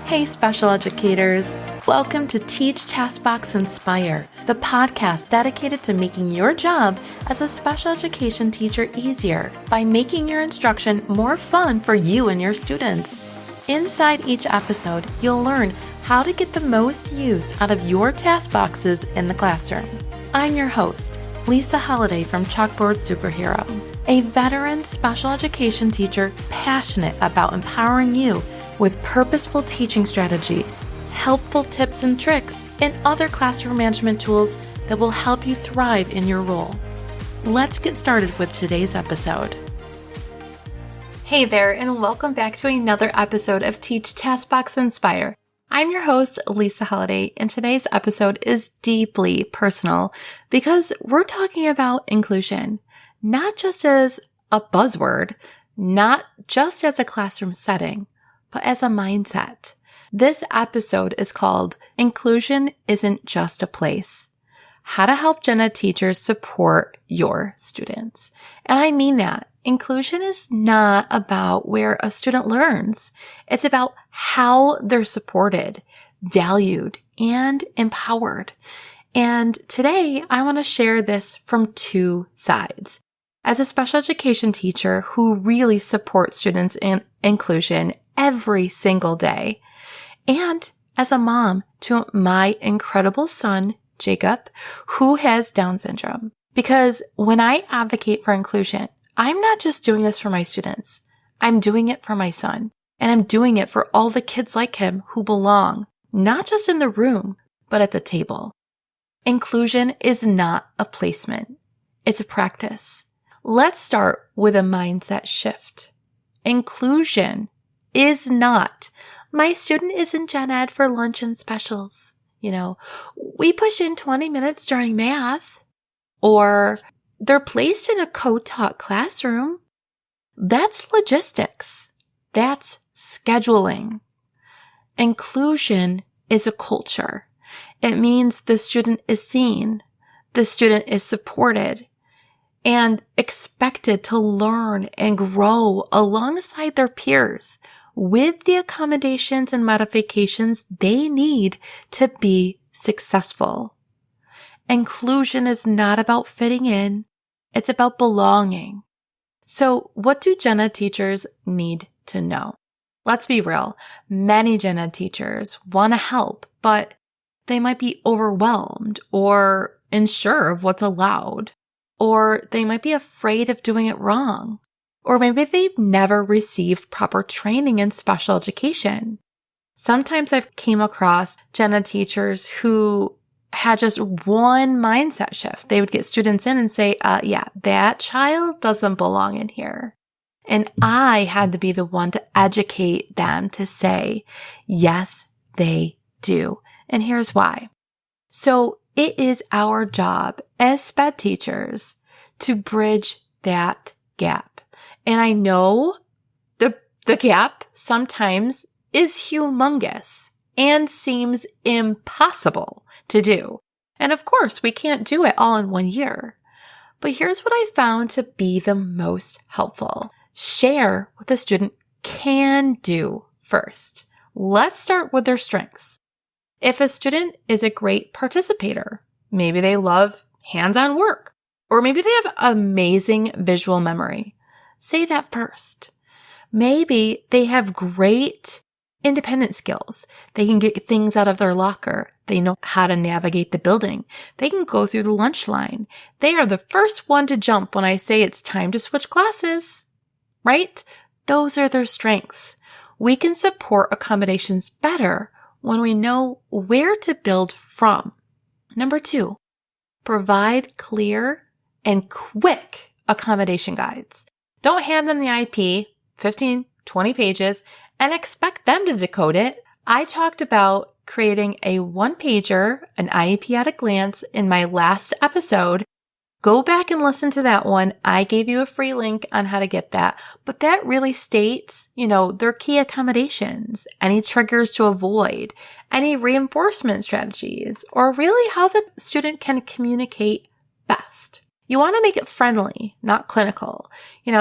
Hey, special educators. Welcome to Teach, Taskbox, Inspire, the podcast dedicated to making your job as a special education teacher easier by making your instruction more fun for you and your students. Inside each episode, you'll learn how to get the most use out of your task boxes in the classroom. I'm your host, Lisa Hollady from Chalkboard Superhero, a veteran special education teacher passionate about empowering you with purposeful teaching strategies, helpful tips and tricks, and other classroom management tools that will help you thrive in your role. Let's get started with today's episode. Hey there, and welcome back to another episode of Teach, Taskbox, Inspire. I'm your host, Lisa Hollady, and today's episode is deeply personal because we're talking about inclusion, not just as a buzzword, not just as a classroom setting, but as a mindset. This episode is called Inclusion Isn't Just a Place: How to Help Gen Ed Teachers Support Your Students. And I mean that. Inclusion is not about where a student learns. It's about how they're supported, valued, and empowered. And today, I want to share this from two sides. As a special education teacher who really supports students in inclusion every single day, and as a mom to my incredible son, Jacob, who has Down syndrome. Because when I advocate for inclusion, I'm not just doing this for my students. I'm doing it for my son. And I'm doing it for all the kids like him who belong, not just in the room, but at the table. Inclusion is not a placement. It's a practice. Let's start with a mindset shift. Inclusion is not, my student is in Gen Ed for lunch and specials. We push in 20 minutes during math, or they're placed in a co-taught classroom. That's logistics. That's scheduling. Inclusion is a culture. It means the student is seen, the student is supported, and expected to learn and grow alongside their peers with the accommodations and modifications they need to be successful. Inclusion is not about fitting in, it's about belonging. So what do Gen Ed teachers need to know? Let's be real. Many Gen Ed teachers want to help, but they might be overwhelmed or unsure of what's allowed, or they might be afraid of doing it wrong. Or maybe they've never received proper training in special education. Sometimes I've came across Gen Ed teachers who had just one mindset shift. They would get students in and say, that child doesn't belong in here. And I had to be the one to educate them to say, yes, they do. And here's why. So it is our job as SPED teachers to bridge that gap. And I know the gap sometimes is humongous and seems impossible to do. And of course, we can't do it all in 1 year. But here's what I found to be the most helpful. Share what the student can do first. Let's start with their strengths. If a student is a great participator, maybe they love hands-on work, or maybe they have amazing visual memory. Say that first. Maybe they have great independent skills. They can get things out of their locker. They know how to navigate the building. They can go through the lunch line. They are the first one to jump when I say it's time to switch classes, right? Those are their strengths. We can support accommodations better when we know where to build from. Number 2, provide clear and quick accommodation guides. Don't hand them the IEP, 15, 20 pages, and expect them to decode it. I talked about creating a one-pager, an IEP at a glance, in my last episode. Go back and listen to that one. I gave you a free link on how to get that. But that really states, their key accommodations, any triggers to avoid, any reinforcement strategies, or really how the student can communicate best. You want to make it friendly, not clinical.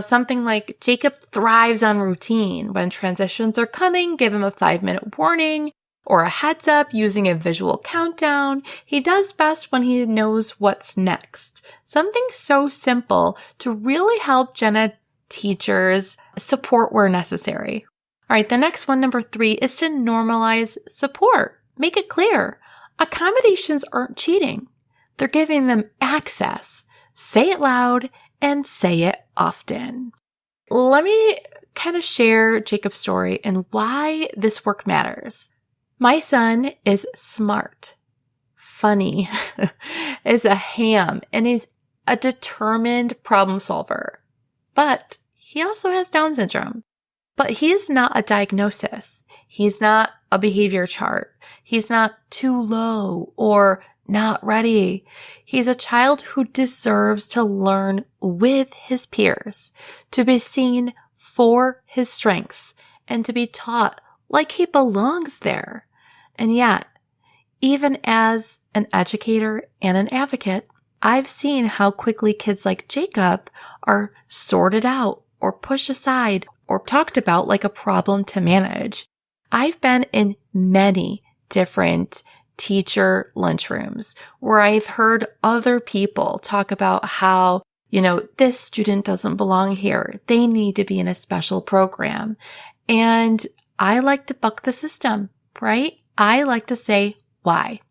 Something like Jacob thrives on routine. When transitions are coming, give him a 5-minute warning or a heads up using a visual countdown. He does best when he knows what's next. Something so simple to really help gen ed teachers support where necessary. All right, the next one, number 3, is to normalize support. Make it clear. Accommodations aren't cheating. They're giving them access. Say it loud and say it often. Let me kind of share Jacob's story and why this work matters. My son is smart, funny, is a ham, and he's a determined problem solver. But he also has Down syndrome. But he is not a diagnosis. He's not a behavior chart. He's not too low or not ready. He's a child who deserves to learn with his peers, to be seen for his strengths, and to be taught like he belongs there. And yet, even as an educator and an advocate, I've seen how quickly kids like Jacob are sorted out or pushed aside or talked about like a problem to manage. I've been in many different teacher lunchrooms where I've heard other people talk about how, this student doesn't belong here. They need to be in a special program. And I like to buck the system, right? I like to say why.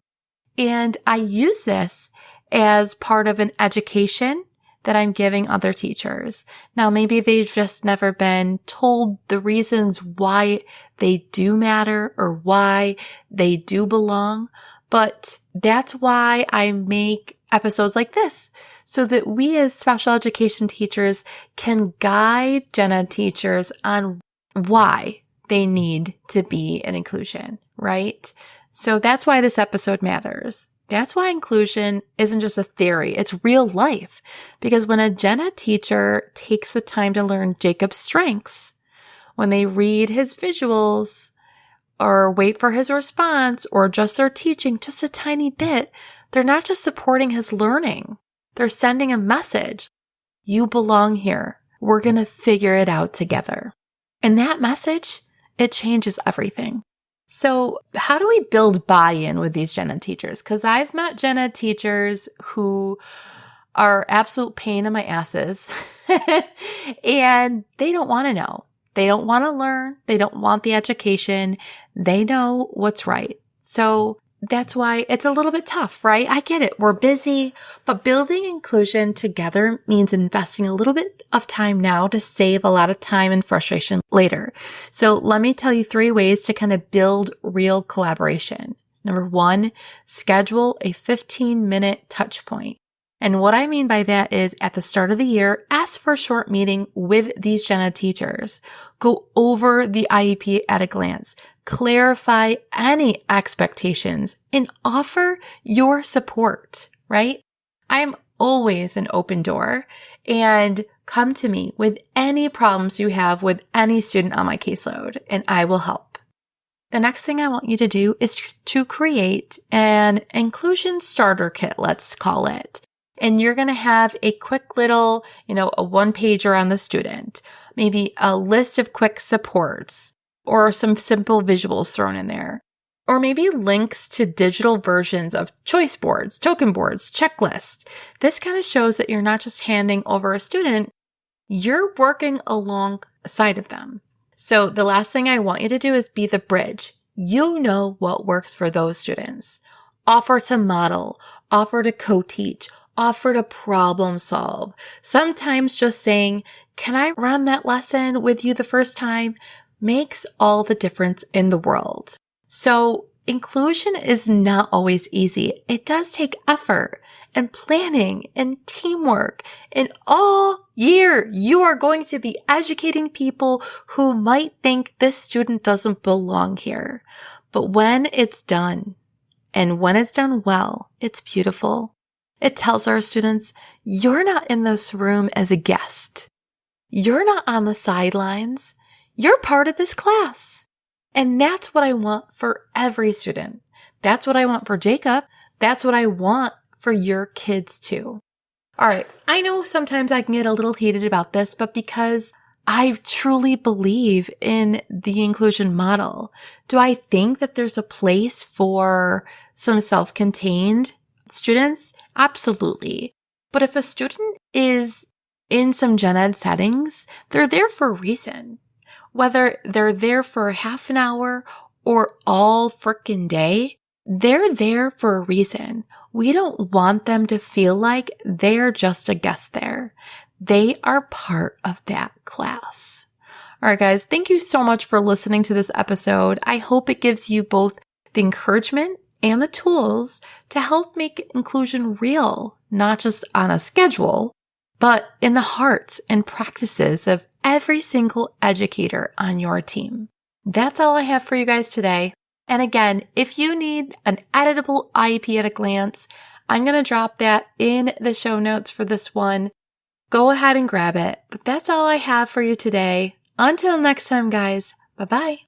And I use this as part of an education that I'm giving other teachers. Now, maybe they've just never been told the reasons why they do matter or why they do belong, but that's why I make episodes like this, so that we as special education teachers can guide gen ed teachers on why they need to be in inclusion, right? So that's why this episode matters. That's why inclusion isn't just a theory, it's real life. Because when a gen ed teacher takes the time to learn Jacob's strengths, when they read his visuals or wait for his response or adjust their teaching just a tiny bit, they're not just supporting his learning. They're sending a message. You belong here. We're going to figure it out together. And that message, it changes everything. So how do we build buy-in with these gen ed teachers? Because I've met gen ed teachers who are absolute pain in my asses and they don't want to know. They don't want to learn. They don't want the education. They know what's right. So that's why it's a little bit tough, right? I get it. We're busy, but building inclusion together means investing a little bit of time now to save a lot of time and frustration later. So let me tell you 3 ways to kind of build real collaboration. Number 1, schedule a 15-minute touch point. And what I mean by that is at the start of the year, ask for a short meeting with these gen ed teachers. Go over the IEP at a glance. Clarify any expectations and offer your support, right? I'm always an open door, and come to me with any problems you have with any student on my caseload and I will help. The next thing I want you to do is to create an inclusion starter kit, let's call it. And you're going to have a quick little, a 1-pager on the student, maybe a list of quick supports or some simple visuals thrown in there, or maybe links to digital versions of choice boards, token boards, checklists. This kind of shows that you're not just handing over a student, you're working alongside of them. So the last thing I want you to do is be the bridge. You know what works for those students. Offer to model, offer to co-teach, offer to problem solve. Sometimes just saying, can I run that lesson with you the first time, makes all the difference in the world. So inclusion is not always easy. It does take effort and planning and teamwork. And all year, you are going to be educating people who might think this student doesn't belong here. But when it's done, and when it's done well, it's beautiful. It tells our students, you're not in this room as a guest. You're not on the sidelines. You're part of this class. And that's what I want for every student. That's what I want for Jacob. That's what I want for your kids too. All right, I know sometimes I can get a little heated about this, but because I truly believe in the inclusion model, do I think that there's a place for some self-contained students? Absolutely. But if a student is in some gen ed settings, they're there for a reason. Whether they're there for half an hour or all frickin' day, they're there for a reason. We don't want them to feel like they're just a guest there. They are part of that class. All right, guys, thank you so much for listening to this episode. I hope it gives you both the encouragement and the tools to help make inclusion real, not just on a schedule, but in the hearts and practices of every single educator on your team. That's all I have for you guys today. And again, if you need an editable IEP at a glance, I'm going to drop that in the show notes for this one. Go ahead and grab it. But that's all I have for you today. Until next time, guys. Bye-bye.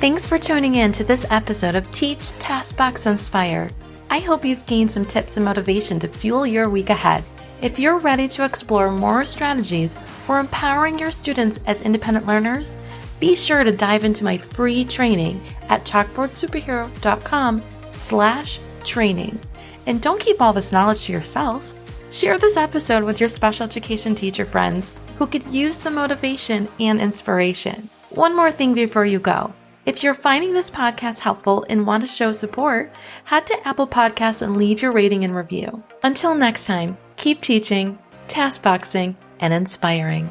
Thanks for tuning in to this episode of Teach, Taskbox, Inspire. I hope you've gained some tips and motivation to fuel your week ahead. If you're ready to explore more strategies for empowering your students as independent learners, be sure to dive into my free training at chalkboardsuperhero.com/training. And don't keep all this knowledge to yourself. Share this episode with your special education teacher friends who could use some motivation and inspiration. One more thing before you go. If you're finding this podcast helpful and want to show support, head to Apple Podcasts and leave your rating and review. Until next time, keep teaching, taskboxing, and inspiring.